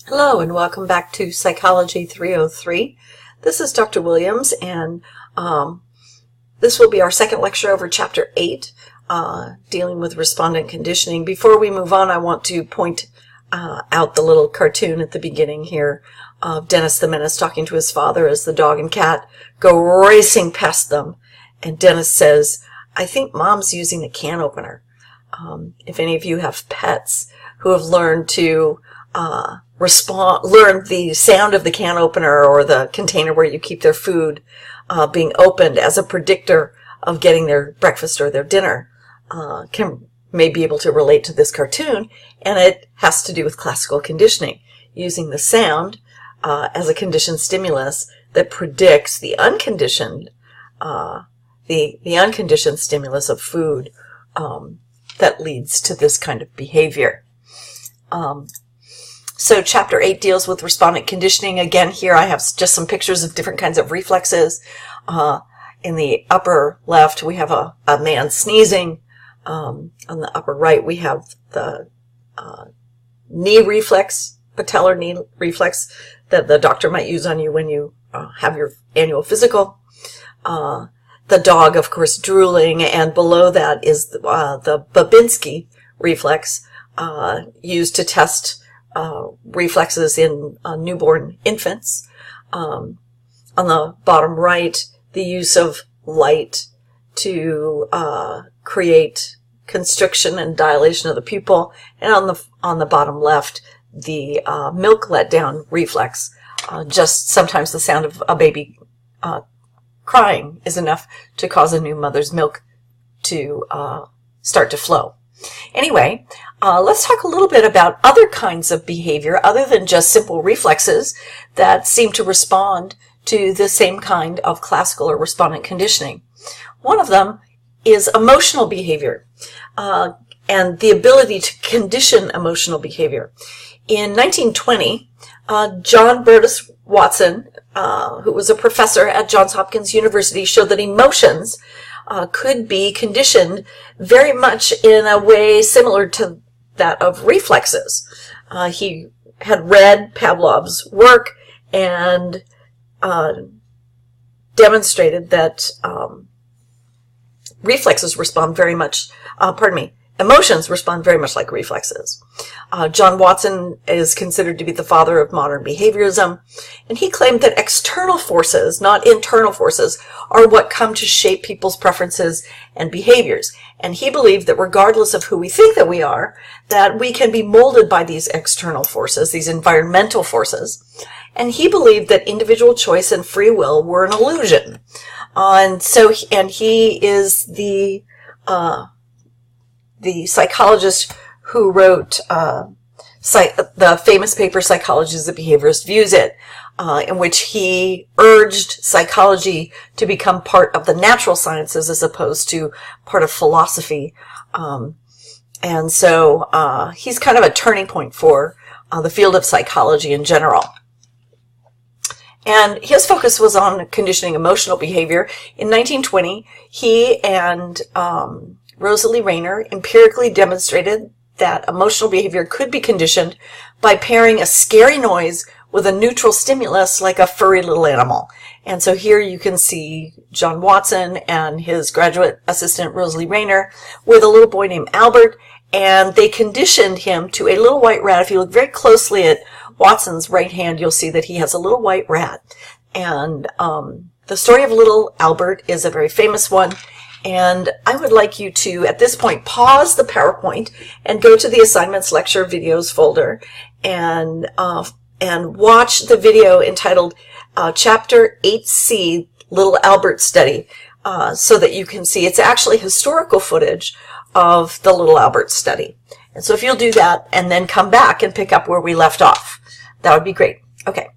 Hello and welcome back to Psychology 303. This is Dr. Williams, and this will be our second lecture over Chapter 8, dealing with respondent conditioning. Before we move on, I want to point out the little cartoon at the beginning here of Dennis the Menace talking to his father as the dog and cat go racing past them. And Dennis says, "I think Mom's using a can opener." If any of you have pets who have learned to learn the sound of the can opener or the container where you keep their food being opened as a predictor of getting their breakfast or their dinner, may be able to relate to this cartoon, and it has to do with classical conditioning, using the sound as a conditioned stimulus that predicts the unconditioned unconditioned stimulus of food that leads to this kind of behavior. So Chapter 8 deals with respondent conditioning. Again, here I have just some pictures of different kinds of reflexes. In the upper left, we have a man sneezing. On the upper right, we have the knee reflex, patellar knee reflex, that the doctor might use on you when you have your annual physical. The dog, of course, drooling, and below that is the Babinski reflex, used to test reflexes in newborn infants. On the bottom right, the use of light to create constriction and dilation of the pupil, and on the bottom left, the milk letdown reflex. Just sometimes the sound of a baby crying is enough to cause a new mother's milk to start to flow. Anyway, let's talk a little bit about other kinds of behavior other than just simple reflexes that seem to respond to the same kind of classical or respondent conditioning. One of them is emotional behavior and the ability to condition emotional behavior. In 1920, John Burtis Watson, who was a professor at Johns Hopkins University, showed that emotions could be conditioned very much in a way similar to that of reflexes. He had read Pavlov's work and demonstrated that emotions respond very much like reflexes. John Watson is considered to be the father of modern behaviorism, and he claimed that external forces, not internal forces, are what come to shape people's preferences and behaviors. And he believed that regardless of who we think that we are, that we can be molded by these external forces, these environmental forces. And he believed that individual choice and free will were an illusion. And he is the psychologist who wrote the famous paper Psychology as the Behaviorist Views It, in which he urged psychology to become part of the natural sciences as opposed to part of philosophy. And so he's kind of a turning point for the field of psychology in general. And his focus was on conditioning emotional behavior. In 1920, he and Rosalie Rayner empirically demonstrated that emotional behavior could be conditioned by pairing a scary noise with a neutral stimulus like a furry little animal. And so here you can see John Watson and his graduate assistant Rosalie Rayner with a little boy named Albert, and they conditioned him to a little white rat. If you look very closely at Watson's right hand, you'll see that he has a little white rat. And the story of little Albert is a very famous one. And I would like you to, at this point, pause the PowerPoint and go to the Assignments Lecture Videos folder and watch the video entitled Chapter 8C, Little Albert Study, so that you can see it's actually historical footage of the Little Albert study. And so if you'll do that and then come back and pick up where we left off, that would be great. Okay.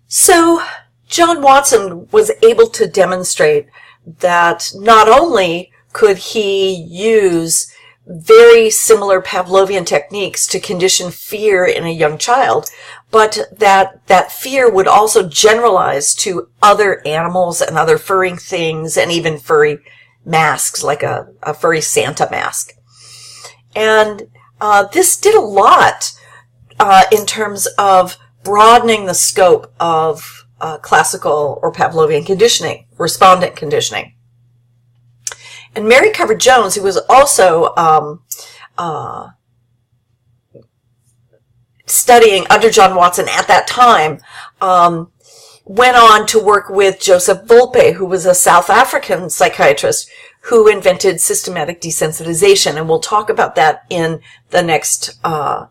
So John Watson was able to demonstrate that not only could he use very similar Pavlovian techniques to condition fear in a young child, but that fear would also generalize to other animals and other furry things and even furry masks, like a furry Santa mask. And this did a lot in terms of broadening the scope of classical or Pavlovian conditioning, respondent conditioning. And Mary Cover Jones, who was also studying under John Watson at that time, went on to work with Joseph Volpe, who was a South African psychiatrist who invented systematic desensitization. And we'll talk about that in the next,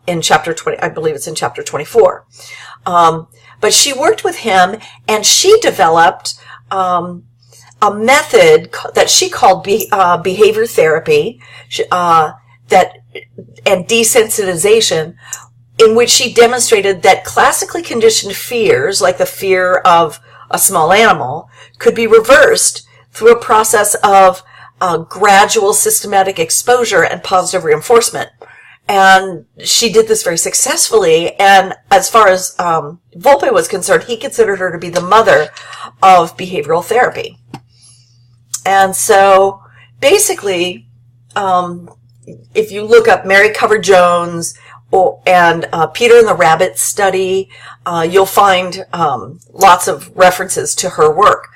in chapter 20, I believe it's in chapter 24. But she worked with him, and she developed a method that she called behavior therapy, and desensitization, in which she demonstrated that classically conditioned fears, like the fear of a small animal, could be reversed through a process of gradual systematic exposure and positive reinforcement. And she did this very successfully. And as far as Volpe was concerned, he considered her to be the mother of behavioral therapy. And so basically, if you look up Mary Cover Jones and Peter and the Rabbit study, you'll find lots of references to her work.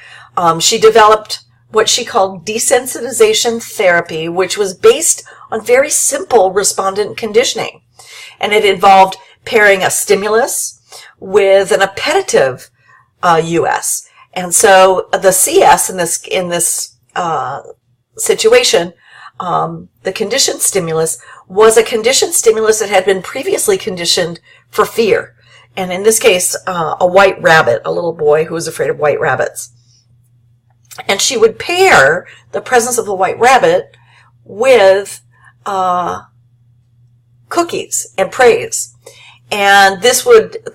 She developed what she called desensitization therapy, which was based on very simple respondent conditioning. And it involved pairing a stimulus with an appetitive US. And so the CS in this situation, the conditioned stimulus was a conditioned stimulus that had been previously conditioned for fear. And in this case, a white rabbit, a little boy who was afraid of white rabbits. And she would pair the presence of the white rabbit with cookies and praise. And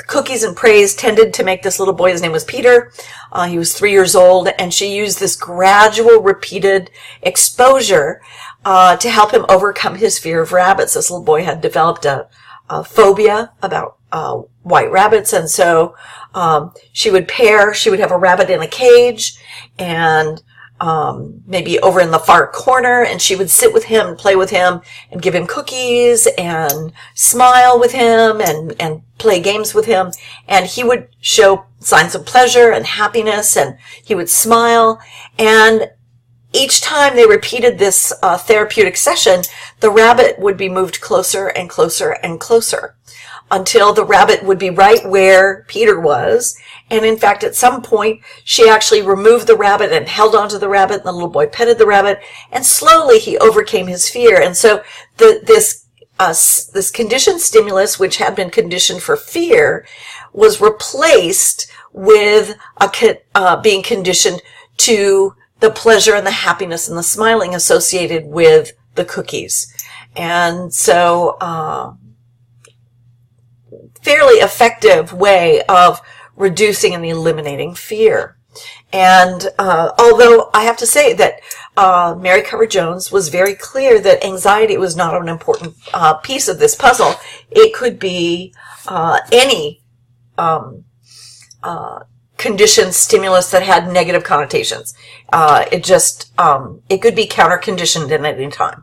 cookies and praise tended to make this little boy, his name was Peter, he was 3 years old, and she used this gradual, repeated exposure to help him overcome his fear of rabbits. This little boy had developed a phobia about white rabbits, and so she would have a rabbit in a cage, and maybe over in the far corner, and she would sit with him and play with him and give him cookies and smile with him and play games with him. And he would show signs of pleasure and happiness, and he would smile. And each time they repeated this therapeutic session, the rabbit would be moved closer and closer and closer until the rabbit would be right where Peter was. And in fact, at some point, she actually removed the rabbit and held onto the rabbit, and the little boy petted the rabbit, and slowly he overcame his fear. And so this conditioned stimulus, which had been conditioned for fear, was replaced with being conditioned to the pleasure and the happiness and the smiling associated with the cookies. And so fairly effective way of reducing and eliminating fear. And although I have to say that Mary Cover Jones was very clear that anxiety was not an important piece of this puzzle, it could be any conditioned stimulus that had negative connotations. It could be counter-conditioned at any time.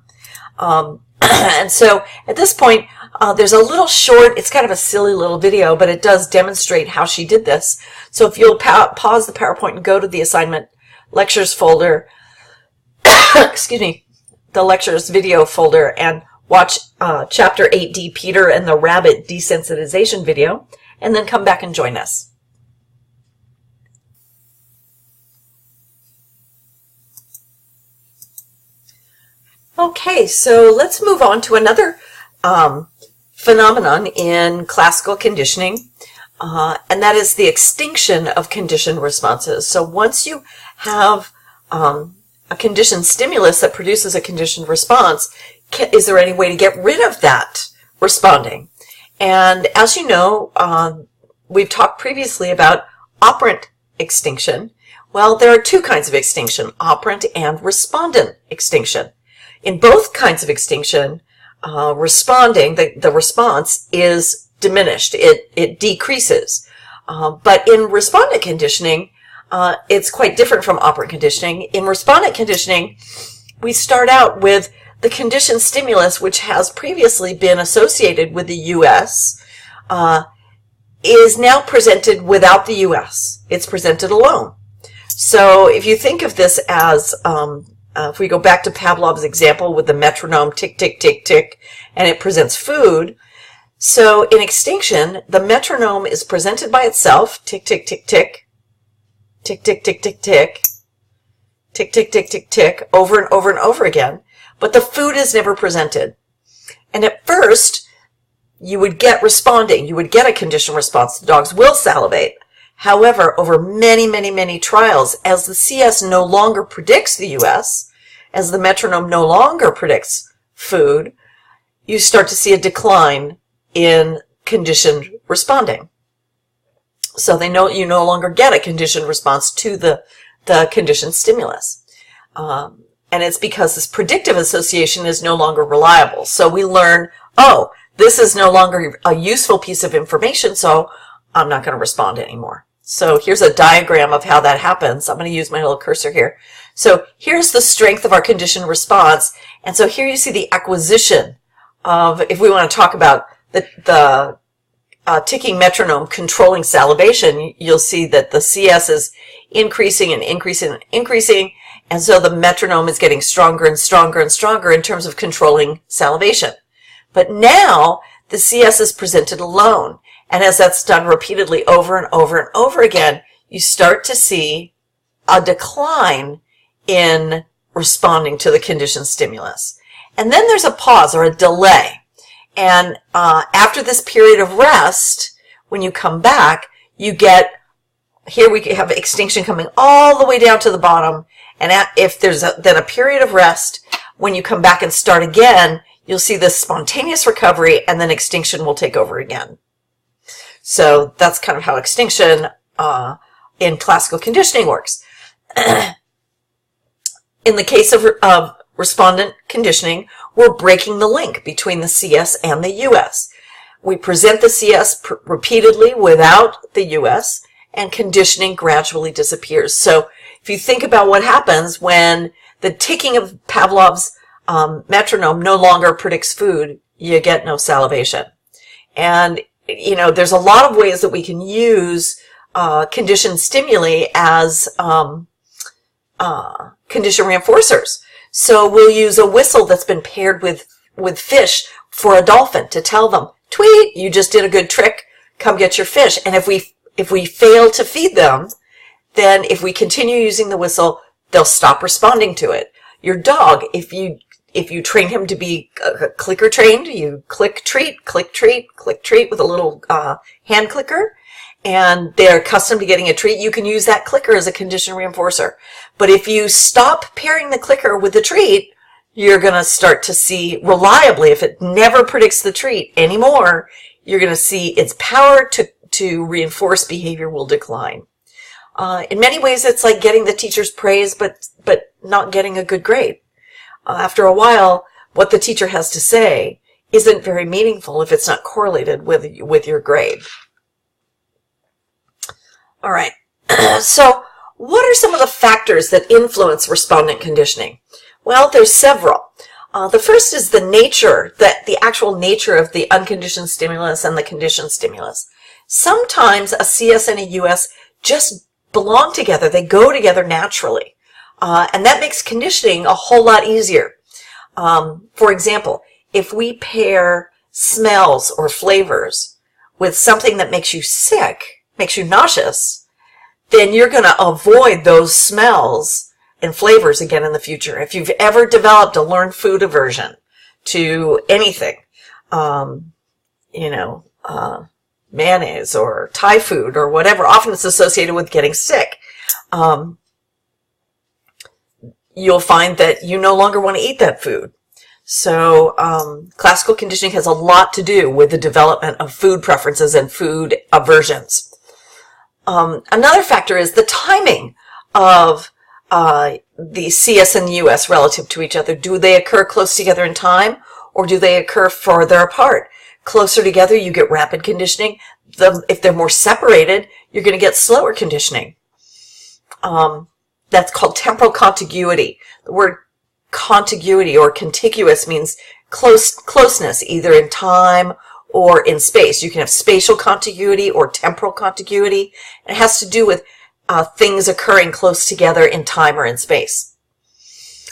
And so at this point, there's a little short, it's kind of a silly little video, but it does demonstrate how she did this. So if you'll pause the PowerPoint and go to the assignment lectures folder, excuse me, the lectures video folder, and watch chapter 8D, Peter and the Rabbit desensitization video, and then come back and join us. Okay, so let's move on to another phenomenon in classical conditioning, and that is the extinction of conditioned responses. So once you have a conditioned stimulus that produces a conditioned response, is there any way to get rid of that responding? And as you know, we've talked previously about operant extinction. Well, there are two kinds of extinction, operant and respondent extinction. In both kinds of extinction, responding, the response is diminished. It decreases. But in respondent conditioning, it's quite different from operant conditioning. In respondent conditioning, we start out with the conditioned stimulus, which has previously been associated with the U.S., is now presented without the U.S. It's presented alone. So if you think of this as, if we go back to Pavlov's example with the metronome, tick, tick, tick, tick, and it presents food. So in extinction, the metronome is presented by itself, tick, tick, tick, tick, tick, tick, tick, tick, tick, tick, tick, tick, tick, tick, over and over and over again. But the food is never presented. And at first, you would get responding. You would get a conditioned response. The dogs will salivate. However, over many, many, many trials, as the CS no longer predicts the US, as the metronome no longer predicts food, you start to see a decline in conditioned responding. So you no longer get a conditioned response to the conditioned stimulus. And it's because this predictive association is no longer reliable. So we learn, oh, this is no longer a useful piece of information, so I'm not going to respond anymore. So here's a diagram of how that happens. I'm going to use my little cursor here. So here's the strength of our conditioned response. And so here you see the acquisition of, if we want to talk about the ticking metronome controlling salivation, you'll see that the CS is increasing and increasing and increasing. And so the metronome is getting stronger and stronger and stronger in terms of controlling salivation. But now the CS is presented alone. And as that's done repeatedly over and over and over again, you start to see a decline in responding to the conditioned stimulus. And then there's a pause or a delay. And after this period of rest, when you come back, you get, here we have extinction coming all the way down to the bottom. And if there's then a period of rest, when you come back and start again, you'll see this spontaneous recovery, and then extinction will take over again. So that's kind of how extinction in classical conditioning works. In the case of respondent conditioning, we're breaking the link between the CS and the US. We present the CS repeatedly without the US, and conditioning gradually disappears. So if you think about what happens when the ticking of Pavlov's metronome no longer predicts food, you get no salivation. And there's a lot of ways that we can use conditioned stimuli as condition reinforcers. So we'll use a whistle that's been paired with fish for a dolphin to tell them, tweet, you just did a good trick, come get your fish. And if we fail to feed them, then if we continue using the whistle, they'll stop responding to it. Your dog, if you train him to be clicker trained, you click treat, click treat, click treat with a little hand clicker, and they're accustomed to getting a treat, you can use that clicker as a condition reinforcer. But if you stop pairing the clicker with the treat, you're going to start to see reliably, if it never predicts the treat anymore, you're going to see its power to reinforce behavior will decline. In many ways, it's like getting the teacher's praise, but not getting a good grade. After a while, what the teacher has to say isn't very meaningful if it's not correlated with your grade. All right. So what are some of the factors that influence respondent conditioning? Well, there's several. The first is the actual nature of the unconditioned stimulus and the conditioned stimulus. Sometimes a CS and a US just belong together. They go together naturally. And that makes conditioning a whole lot easier. For example, if we pair smells or flavors with something that makes you sick, makes you nauseous, then you're going to avoid those smells and flavors again in the future. If you've ever developed a learned food aversion to anything, mayonnaise or Thai food or whatever, often it's associated with getting sick. You'll find that you no longer want to eat that food. So classical conditioning has a lot to do with the development of food preferences and food aversions. Another factor is the timing of the CS and the US relative to each other? Do they occur close together in time, or do they occur further apart? Closer together, you get rapid conditioning. If they're more separated, you're going to get slower conditioning. That's called temporal contiguity. The word contiguity or contiguous means closeness, either in time or in space. You can have spatial contiguity or temporal contiguity. It has to do with things occurring close together in time or in space.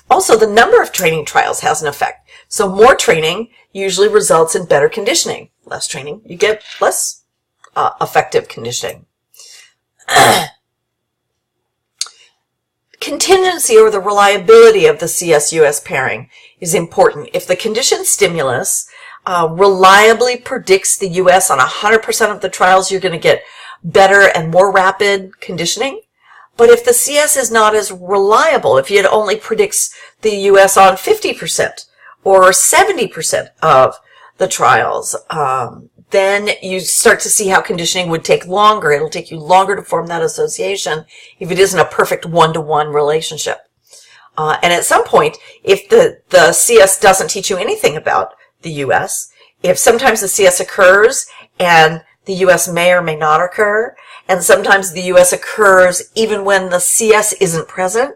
Also, the number of training trials has an effect. So more training usually results in better conditioning. Less training, you get less effective conditioning. Contingency or the reliability of the CS-US pairing is important. If the conditioned stimulus reliably predicts the US on 100% of the trials, you're going to get better and more rapid conditioning. But if the CS is not as reliable, if it only predicts the US on 50% or 70% of the trials, then you start to see how conditioning would take longer. It'll take you longer to form that association if it isn't a perfect one-to-one relationship. And at some point, if the CS doesn't teach you anything about the US, if sometimes the CS occurs and the US may or may not occur, and sometimes the US occurs even when the CS isn't present,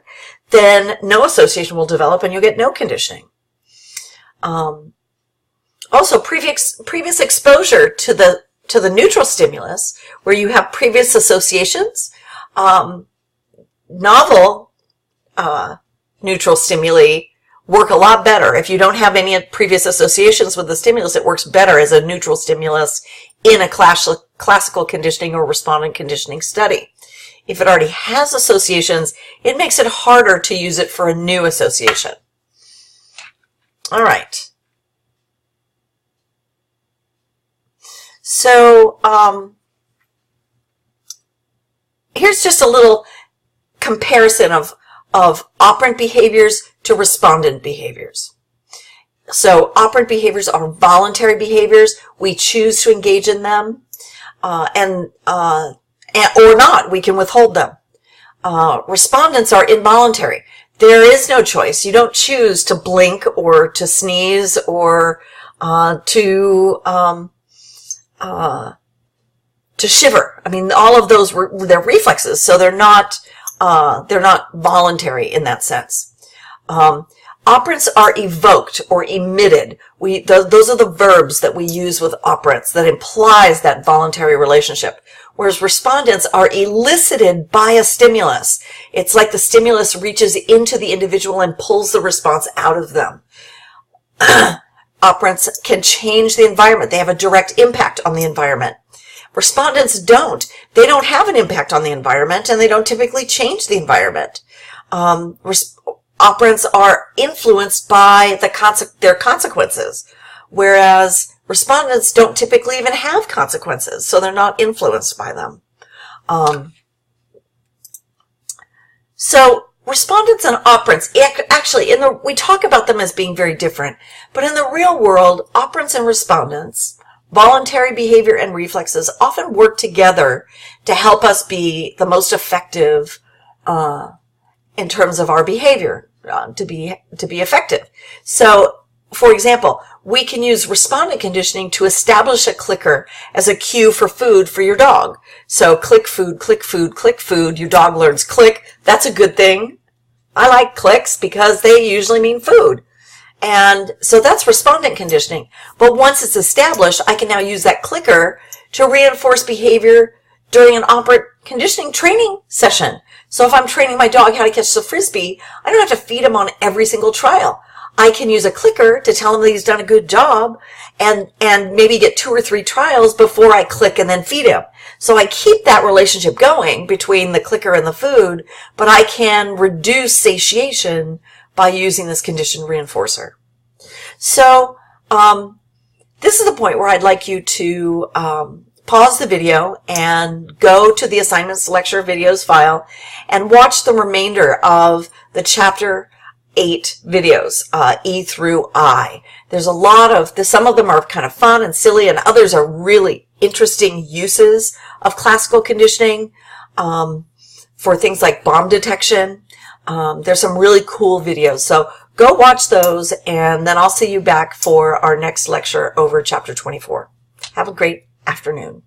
then no association will develop and you'll get no conditioning. Also, previous exposure to the neutral stimulus, where you have previous associations, novel neutral stimuli work a lot better. If you don't have any previous associations with the stimulus, it works better as a neutral stimulus in a classical conditioning or respondent conditioning study. If it already has associations, it makes it harder to use it for a new association. All right. So here's just a little comparison of operant behaviors to respondent behaviors. So operant behaviors are voluntary behaviors. We choose to engage in them, or not. We can withhold them. Respondents are involuntary. There is no choice. You don't choose to blink or to sneeze or to shiver. I mean, all of those they're reflexes, so they're not voluntary in that sense. Operants are evoked or emitted. Those are the verbs that we use with operants that implies that voluntary relationship. Whereas respondents are elicited by a stimulus. It's like the stimulus reaches into the individual and pulls the response out of them. Operants can change the environment. They have a direct impact on the environment. Respondents don't. They don't have an impact on the environment, and they don't typically change the environment. Operants are influenced by their consequences, whereas respondents don't typically even have consequences, so they're not influenced by them. So respondents and operants, actually, we talk about them as being very different, but in the real world, operants and respondents, voluntary behavior and reflexes often work together to help us be the most effective in terms of our behavior, to be effective. So, for example, we can use respondent conditioning to establish a clicker as a cue for food for your dog. So click food, click food, click food. Your dog learns click. That's a good thing. I like clicks because they usually mean food. And so that's respondent conditioning. But once it's established, I can now use that clicker to reinforce behavior during an operant conditioning training session. So if I'm training my dog how to catch the frisbee, I don't have to feed him on every single trial. I can use a clicker to tell him that he's done a good job and maybe get 2 or 3 trials before I click and then feed him. So I keep that relationship going between the clicker and the food, but I can reduce satiation by using this conditioned reinforcer. So this is the point where I'd like you to pause the video and go to the assignments lecture videos file and watch the remainder of the chapter 8 videos, E through I. There's a lot of, some of them are kind of fun and silly, and others are really interesting uses of classical conditioning for things like bomb detection. There's some really cool videos. So go watch those, and then I'll see you back for our next lecture over chapter 24. Have a great afternoon.